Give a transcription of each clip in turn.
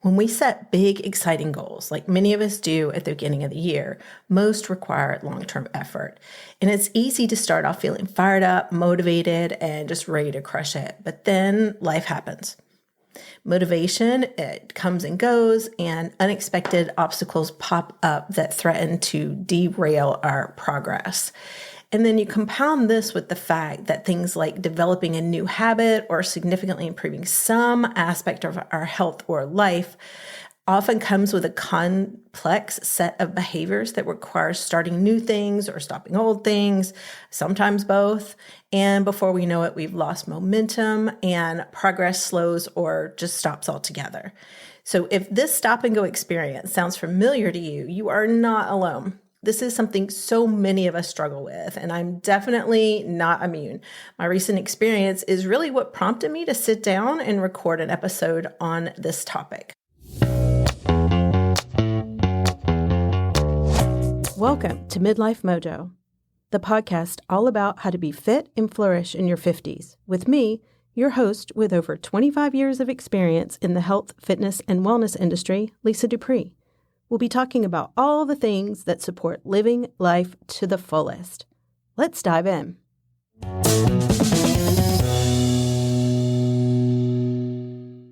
When we set big, exciting goals, like many of us do at the beginning of the year, most require long-term effort. And it's easy to start off feeling fired up, motivated, and just ready to crush it. But then life happens. Motivation, it comes and goes, and unexpected obstacles pop up that threaten to derail our progress. And then you compound this with the fact that things like developing a new habit or significantly improving some aspect of our health or life often comes with a complex set of behaviors that require starting new things or stopping old things, sometimes both. And before we know it, we've lost momentum and progress slows or just stops altogether. So if this stop and go experience sounds familiar to you, you are not alone. This is something so many of us struggle with, and I'm definitely not immune. My recent experience is really what prompted me to sit down and record an episode on this topic. Welcome to Midlife Mojo, the podcast all about how to be fit and flourish in your 50s, with me, your host with over 25 years of experience in the health, fitness, and wellness industry, Lisa Dupree. We'll be talking about all the things that support living life to the fullest. Let's dive in.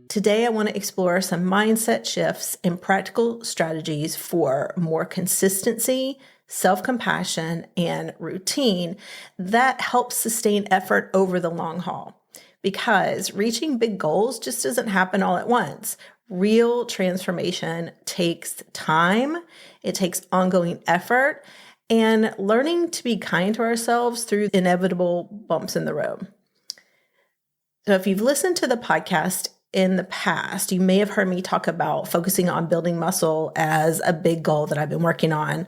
Today, I want to explore some mindset shifts and practical strategies for more consistency, self-compassion, and routine that help sustain effort over the long haul. Because reaching big goals just doesn't happen all at once. Real transformation takes time, it takes ongoing effort, and learning to be kind to ourselves through inevitable bumps in the road. So if you've listened to the podcast in the past, you may have heard me talk about focusing on building muscle as a big goal that I've been working on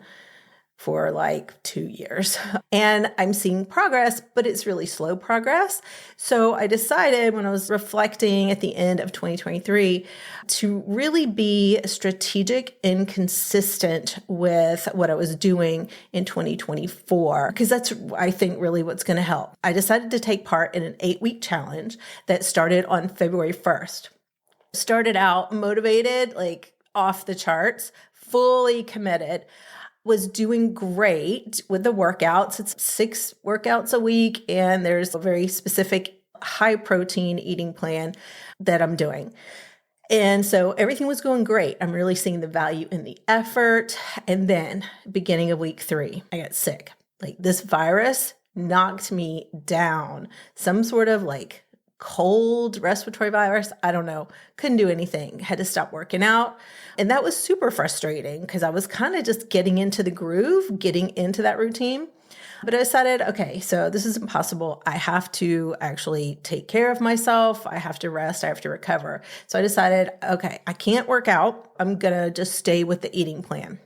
for like 2 years. And I'm seeing progress, but it's really slow progress. So I decided when I was reflecting at the end of 2023 to really be strategic and consistent with what I was doing in 2024, because that's, I think, really what's going to help. I decided to take part in an 8-week challenge that started on February 1st. Started out motivated, like off the charts, fully committed. Was doing great with the workouts. It's 6 workouts a week, and there's a very specific high protein eating plan that I'm doing. And so everything was going great. I'm really seeing the value in the effort. And then beginning of week 3, I got sick. Like this virus knocked me down. Some sort of like cold respiratory virus. I don't know. Couldn't do anything. Had to stop working out. And that was super frustrating because I was kind of just getting into the groove, getting into that routine. But I decided, okay, so this is impossible. I have to actually take care of myself. I have to rest. I have to recover. So I decided, okay, I can't work out. I'm going to just stay with the eating plan.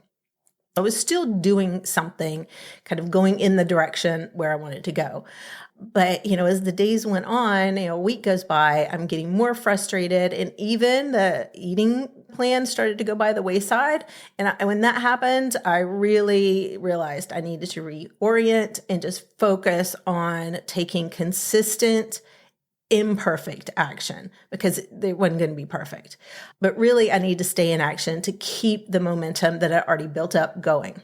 I was still doing something, kind of going in the direction where I wanted to go. But, as the days went on, a week goes by, I'm getting more frustrated, and even the eating plan started to go by the wayside. And when that happened, I really realized I needed to reorient and just focus on taking consistent, imperfect action, because they wasn't going to be perfect. But really, I need to stay in action to keep the momentum that I already built up going.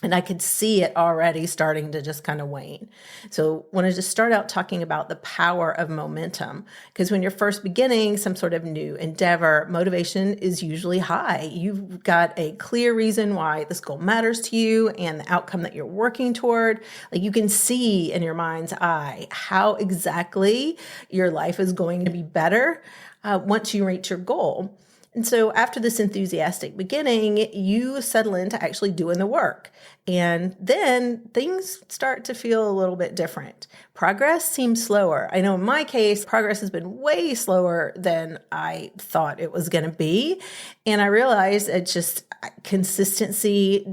And I could see it already starting to just kind of wane. So I wanted to start out talking about the power of momentum, because when you're first beginning some sort of new endeavor, motivation is usually high. You've got a clear reason why this goal matters to you and the outcome that you're working toward. Like you can see in your mind's eye how exactly your life is going to be better once you reach your goal. And so after this enthusiastic beginning, you settle into actually doing the work. And then things start to feel a little bit different. Progress seems slower. I know in my case, progress has been way slower than I thought it was going to be. And I realized it's just consistency,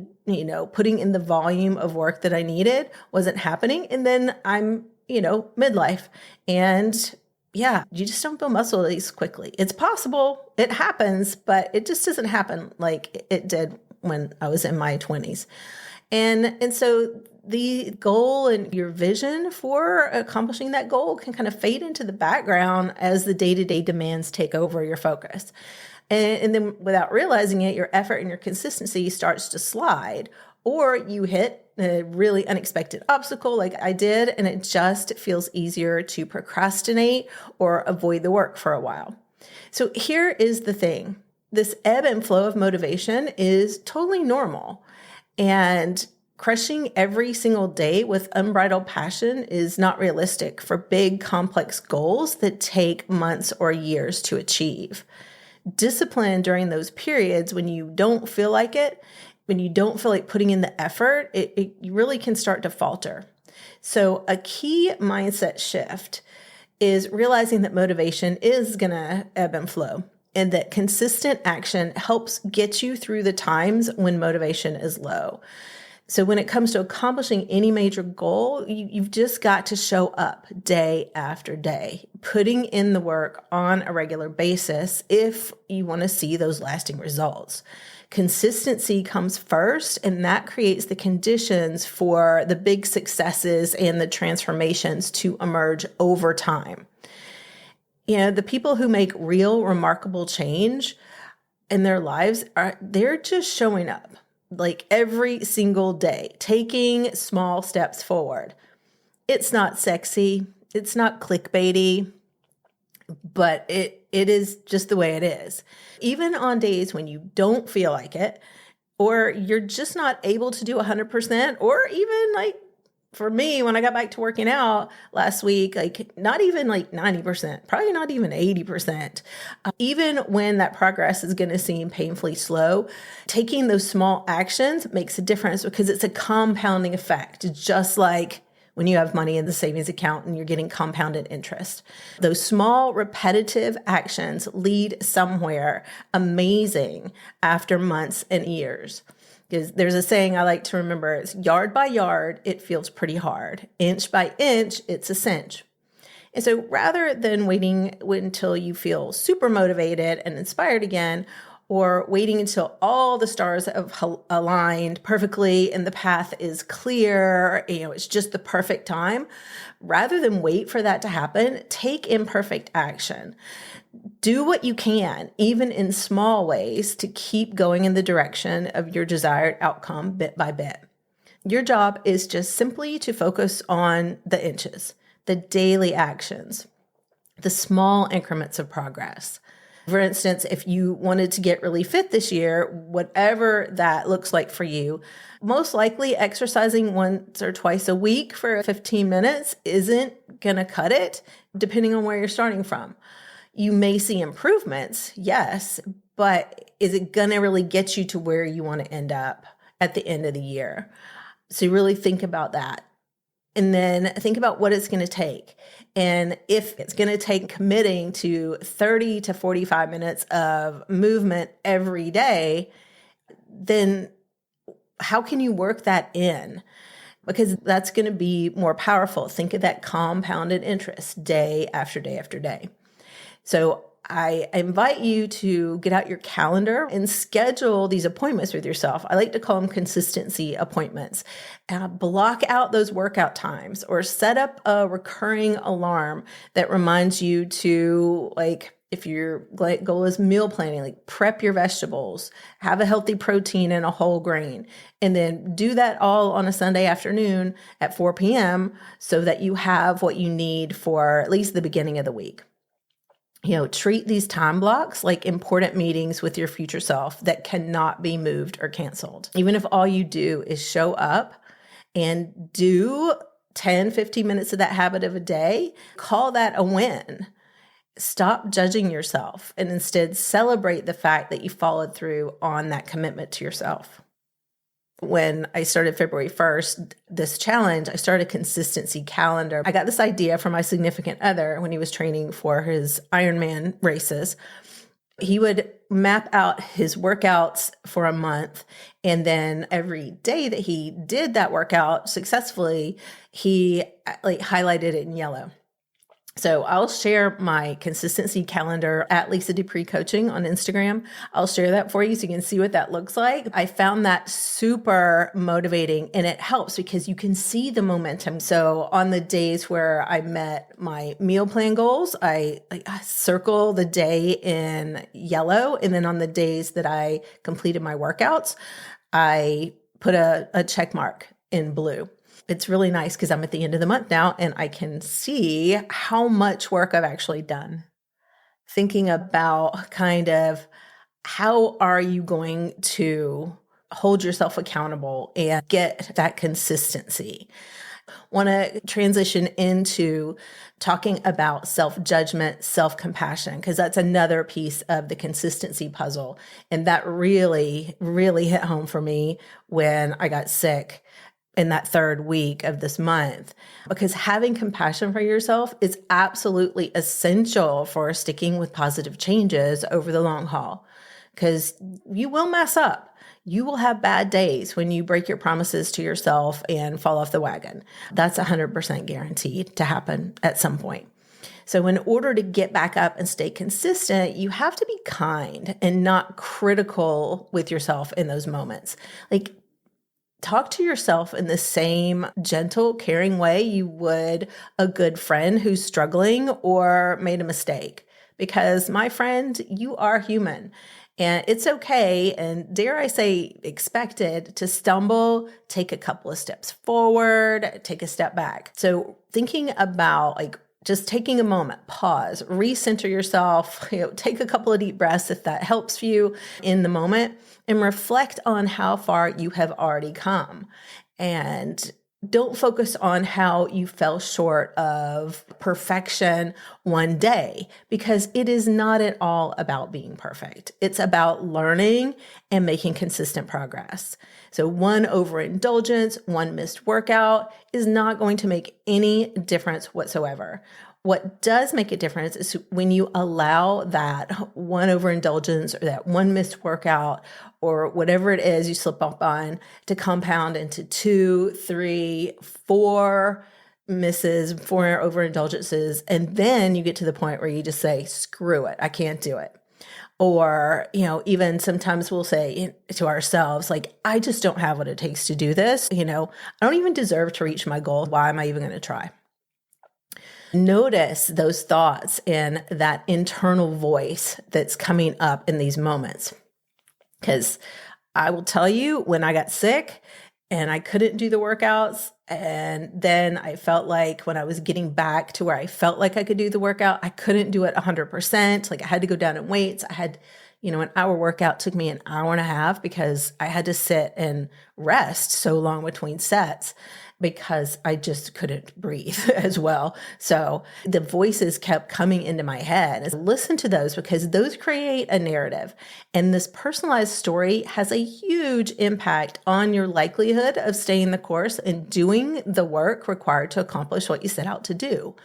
putting in the volume of work that I needed wasn't happening. And then I'm, midlife, and yeah, you just don't build muscle as quickly. It's possible, it happens, but it just doesn't happen like it did when I was in my 20s. And so the goal and your vision for accomplishing that goal can kind of fade into the background as the day-to-day demands take over your focus. And then without realizing it, your effort and your consistency starts to slide, or you hit a really unexpected obstacle like I did, and it just feels easier to procrastinate or avoid the work for a while. So here is the thing. This ebb and flow of motivation is totally normal. And crushing every single day with unbridled passion is not realistic for big, complex goals that take months or years to achieve. Discipline during those periods when you don't feel like it, when you don't feel like putting in the effort, it really can start to falter. So a key mindset shift is realizing that motivation is going to ebb and flow, and that consistent action helps get you through the times when motivation is low. So when it comes to accomplishing any major goal, you've just got to show up day after day, putting in the work on a regular basis if you want to see those lasting results. Consistency comes first, and that creates the conditions for the big successes and the transformations to emerge over time. The people who make real, remarkable change in their lives they're just showing up like every single day, taking small steps forward. It's not sexy. It's not clickbaity, but it is just the way it is. Even on days when you don't feel like it, or you're just not able to do 100%, or even like for me, when I got back to working out last week, like not even like 90%, probably not even 80%. Even when that progress is going to seem painfully slow, taking those small actions makes a difference because it's a compounding effect, just like when you have money in the savings account and you're getting compounded interest. Those small repetitive actions lead somewhere amazing after months and years. Because there's a saying I like to remember, it's yard by yard, it feels pretty hard. Inch by inch, it's a cinch. And so rather than waiting until you feel super motivated and inspired again, or waiting until all the stars have aligned perfectly and the path is clear, it's just the perfect time, rather than wait for that to happen, take imperfect action. Do what you can, even in small ways, to keep going in the direction of your desired outcome bit by bit. Your job is just simply to focus on the inches, the daily actions, the small increments of progress. For instance, if you wanted to get really fit this year, whatever that looks like for you, most likely exercising once or twice a week for 15 minutes isn't going to cut it, depending on where you're starting from. You may see improvements, yes, but is it going to really get you to where you want to end up at the end of the year? So you really think about that. And then think about what it's going to take. And if it's going to take committing to 30 to 45 minutes of movement every day, then how can you work that in? Because that's going to be more powerful. Think of that compounded interest day after day after day. So I invite you to get out your calendar and schedule these appointments with yourself. I like to call them consistency appointments. Block out those workout times or set up a recurring alarm that reminds you to, like, if your goal is meal planning, like prep your vegetables, have a healthy protein and a whole grain, and then do that all on a Sunday afternoon at 4 p.m. so that you have what you need for at least the beginning of the week. Treat these time blocks like important meetings with your future self that cannot be moved or canceled. Even if all you do is show up and do 10, 15 minutes of that habit of a day, call that a win. Stop judging yourself and instead celebrate the fact that you followed through on that commitment to yourself. When I started February 1st, this challenge, I started a consistency calendar. I got this idea from my significant other when he was training for his Ironman races. He would map out his workouts for a month, and then every day that he did that workout successfully, he highlighted it in yellow. So I'll share my consistency calendar at Lisa Dupree Coaching on Instagram. I'll share that for you so you can see what that looks like. I found that super motivating, and it helps because you can see the momentum. So on the days where I met my meal plan goals, I circle the day in yellow. And then on the days that I completed my workouts, I put a check mark in blue. It's really nice because I'm at the end of the month now and I can see how much work I've actually done. Thinking about kind of how are you going to hold yourself accountable and get that consistency. Want to transition into talking about self-judgment, self-compassion, because that's another piece of the consistency puzzle. And that really, really hit home for me when I got sick in that third week of this month, because having compassion for yourself is absolutely essential for sticking with positive changes over the long haul, because you will mess up. You will have bad days when you break your promises to yourself and fall off the wagon. That's 100% guaranteed to happen at some point. So in order to get back up and stay consistent, you have to be kind and not critical with yourself in those moments. Like, talk to yourself in the same gentle, caring way you would a good friend who's struggling or made a mistake. Because my friend, you are human. And it's okay, and dare I say, expected to stumble, take a couple of steps forward, take a step back. So thinking about just taking a moment, pause, recenter yourself, take a couple of deep breaths if that helps you in the moment, and reflect on how far you have already come. And don't focus on how you fell short of perfection one day, because it is not at all about being perfect. It's about learning and making consistent progress. So one overindulgence, one missed workout is not going to make any difference whatsoever. What does make a difference is when you allow that one overindulgence or that one missed workout or whatever it is you slip up on to compound into 2, 3, 4 misses, 4 overindulgences. And then you get to the point where you just say, screw it, I can't do it. Or, even sometimes we'll say to ourselves, I just don't have what it takes to do this. I don't even deserve to reach my goal. Why am I even going to try? Notice those thoughts and that internal voice that's coming up in these moments. Because I will tell you, when I got sick and I couldn't do the workouts, and then I felt like when I was getting back to where I felt like I could do the workout, I couldn't do it 100%. I had to go down in weights. I had, an hour workout took me an hour and a half because I had to sit and rest so long between sets, because I just couldn't breathe as well. So the voices kept coming into my head. Listen to those, because those create a narrative. And this personalized story has a huge impact on your likelihood of staying the course and doing the work required to accomplish what you set out to do.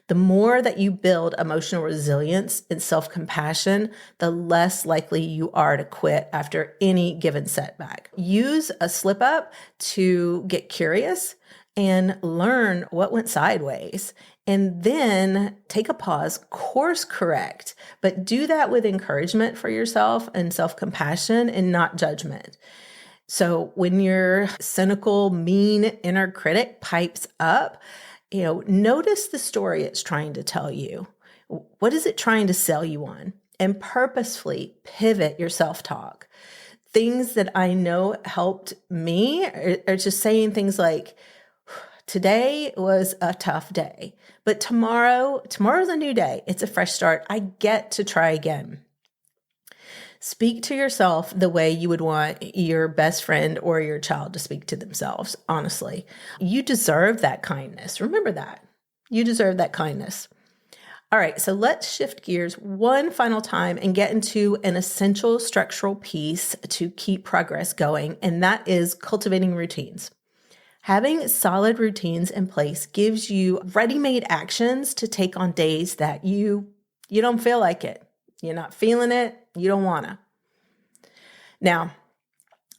The more that you build emotional resilience and self-compassion, the less likely you are to quit after any given setback. Use a slip up to get curious and learn what went sideways, and then take a pause, course correct, but do that with encouragement for yourself and self-compassion and not judgment. So when your cynical, mean inner critic pipes up, notice the story it's trying to tell you. What is it trying to sell you on? And purposefully pivot your self-talk. Things that I know helped me are just saying things like, today was a tough day, but tomorrow's a new day. It's a fresh start. I get to try again. Speak to yourself the way you would want your best friend or your child to speak to themselves, honestly. You deserve that kindness. Remember that. You deserve that kindness. All right, so let's shift gears one final time and get into an essential structural piece to keep progress going, and that is cultivating routines. Having solid routines in place gives you ready-made actions to take on days that you don't feel like it. You're not feeling it. You don't want to. Now,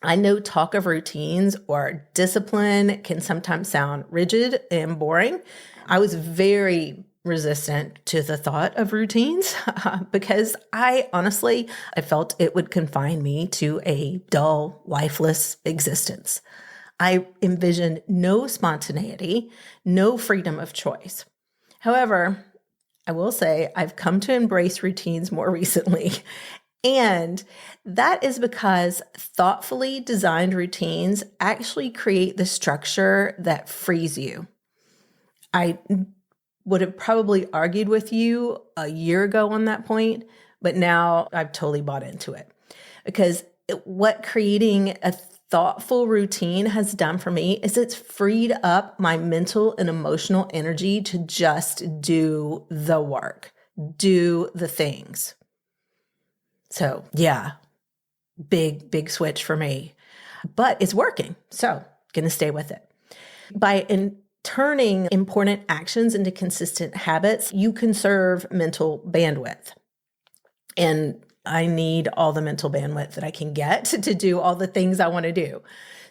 I know talk of routines or discipline can sometimes sound rigid and boring. I was very resistant to the thought of routines because I felt it would confine me to a dull, lifeless existence. I envisioned no spontaneity, no freedom of choice. However, I will say I've come to embrace routines more recently. And that is because thoughtfully designed routines actually create the structure that frees you. I would have probably argued with you a year ago on that point, but now I've totally bought into it. Because what creating a thoughtful routine has done for me is it's freed up my mental and emotional energy to just do the work, do the things. So yeah, big switch for me, but it's working. So going to stay with it. By turning important actions into consistent habits, you conserve mental bandwidth. And I need all the mental bandwidth that I can get to do all the things I want to do.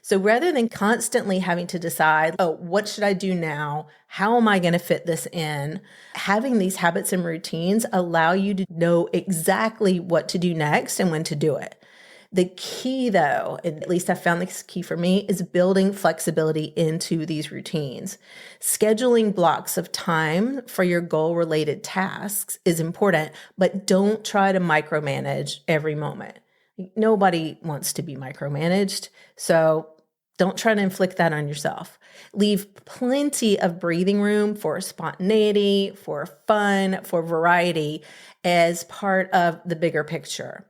So rather than constantly having to decide, oh, what should I do now? How am I going to fit this in? Having these habits and routines allow you to know exactly what to do next and when to do it. The key, though, and at least I found this key for me, is building flexibility into these routines. Scheduling blocks of time for your goal-related tasks is important, but don't try to micromanage every moment. Nobody wants to be micromanaged, so don't try to inflict that on yourself. Leave plenty of breathing room for spontaneity, for fun, for variety as part of the bigger picture.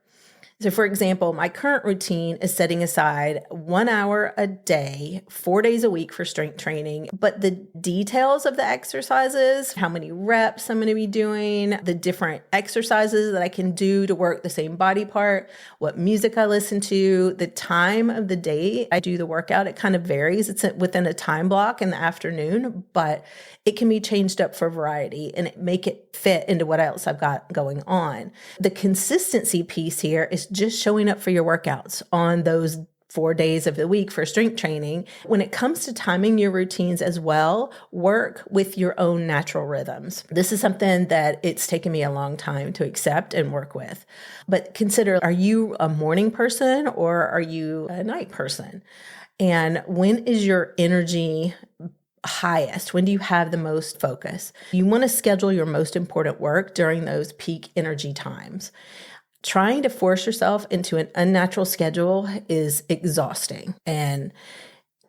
So for example, my current routine is setting aside 1 hour a day, 4 days a week for strength training. But the details of the exercises, how many reps I'm going to be doing, the different exercises that I can do to work the same body part, what music I listen to, the time of the day I do the workout, it kind of varies. It's within a time block in the afternoon, but it can be changed up for variety and make it fit into what else I've got going on. The consistency piece here is just showing up for your workouts on those 4 days of the week for strength training. When it comes to timing your routines as well, work with your own natural rhythms. This is something that it's taken me a long time to accept and work with. But consider, are you a morning person or are you a night person? And when is your energy highest? When do you have the most focus? You want to schedule your most important work during those peak energy times. Trying to force yourself into an unnatural schedule is exhausting and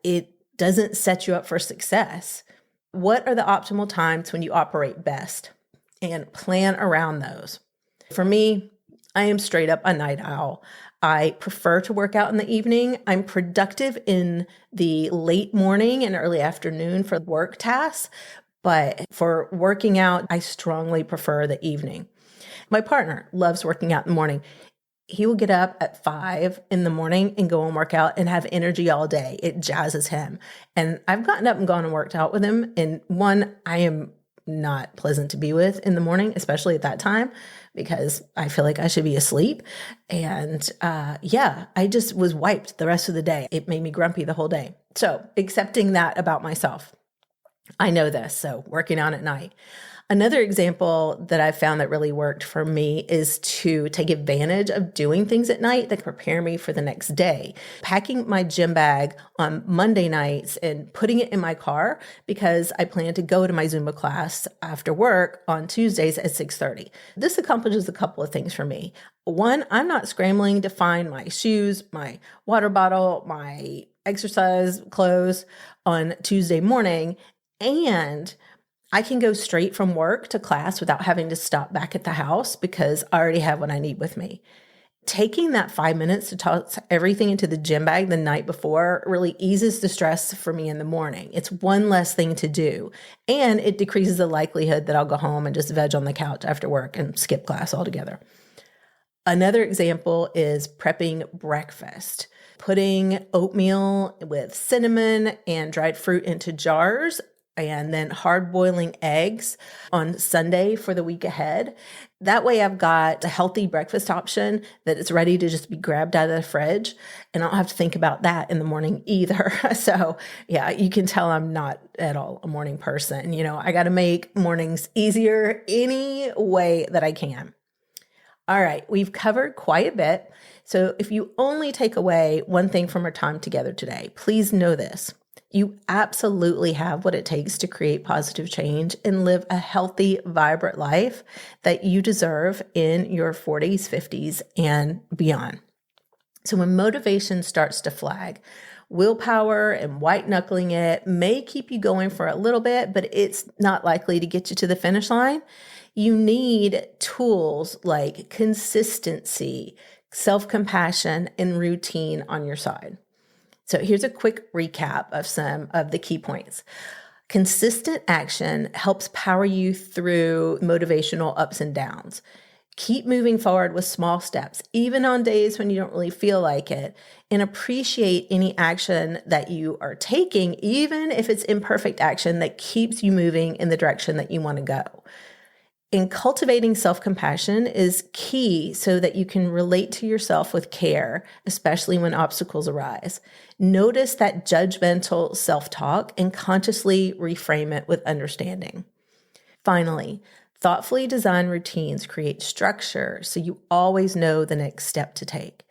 it doesn't set you up for success. What are the optimal times when you operate best? And plan around those. For me, I am straight up a night owl. I prefer to work out in the evening. I'm productive in the late morning and early afternoon for work tasks, but for working out, I strongly prefer the evening. My partner loves working out in the morning. He will get up at 5 in the morning and go and work out and have energy all day. It jazzes him. And I've gotten up and gone and worked out with him. And one, I am not pleasant to be with in the morning, especially at that time, because I feel like I should be asleep. And I just was wiped the rest of the day. It made me grumpy the whole day. So accepting that about myself. I know this, so working out at night. Another example that I found that really worked for me is to take advantage of doing things at night that prepare me for the next day. Packing my gym bag on Monday nights and putting it in my car because I plan to go to my Zumba class after work on Tuesdays at 6:30. This accomplishes a couple of things for me. One, I'm not scrambling to find my shoes, my water bottle, my exercise clothes on Tuesday morning, and I can go straight from work to class without having to stop back at the house because I already have what I need with me. Taking that 5 minutes to toss everything into the gym bag the night before really eases the stress for me in the morning. It's one less thing to do, and it decreases the likelihood that I'll go home and just veg on the couch after work and skip class altogether. Another example is prepping breakfast. Putting oatmeal with cinnamon and dried fruit into jars and then hard boiling eggs on Sunday for the week ahead. That way I've got a healthy breakfast option that is ready to just be grabbed out of the fridge, and I don't have to think about that in the morning either. So yeah, you can tell I'm not at all a morning person. I got to make mornings easier any way that I can. All right, we've covered quite a bit. So if you only take away one thing from our time together today, please know this. You absolutely have what it takes to create positive change and live a healthy, vibrant life that you deserve in your 40s, 50s, and beyond. So when motivation starts to flag, willpower and white knuckling it may keep you going for a little bit, but it's not likely to get you to the finish line. You need tools like consistency, self-compassion, and routine on your side. So here's a quick recap of some of the key points. Consistent action helps power you through motivational ups and downs. Keep moving forward with small steps, even on days when you don't really feel like it, and appreciate any action that you are taking, even if it's imperfect action that keeps you moving in the direction that you want to go. And cultivating self-compassion is key so that you can relate to yourself with care, especially when obstacles arise. Notice that judgmental self-talk and consciously reframe it with understanding. Finally, thoughtfully designed routines create structure so you always know the next step to take.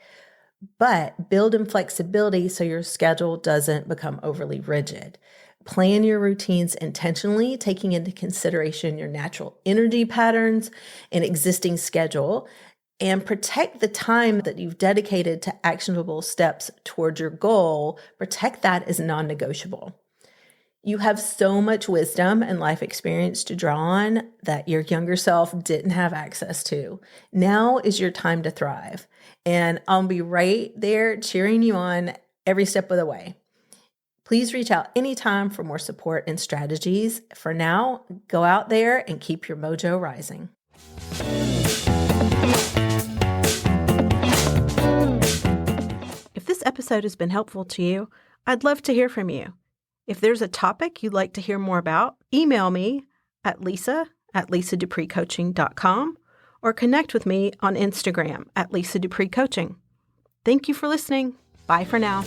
But build in flexibility so your schedule doesn't become overly rigid. Plan your routines intentionally, taking into consideration your natural energy patterns and existing schedule, and protect the time that you've dedicated to actionable steps towards your goal. Protect that as non-negotiable. You have so much wisdom and life experience to draw on that your younger self didn't have access to. Now is your time to thrive. And I'll be right there cheering you on every step of the way. Please reach out anytime for more support and strategies. For now, go out there and keep your mojo rising. If this episode has been helpful to you, I'd love to hear from you. If there's a topic you'd like to hear more about, email me at lisa@lisadupreecoaching.com or connect with me on Instagram at Lisa Dupree Coaching. Thank you for listening. Bye for now.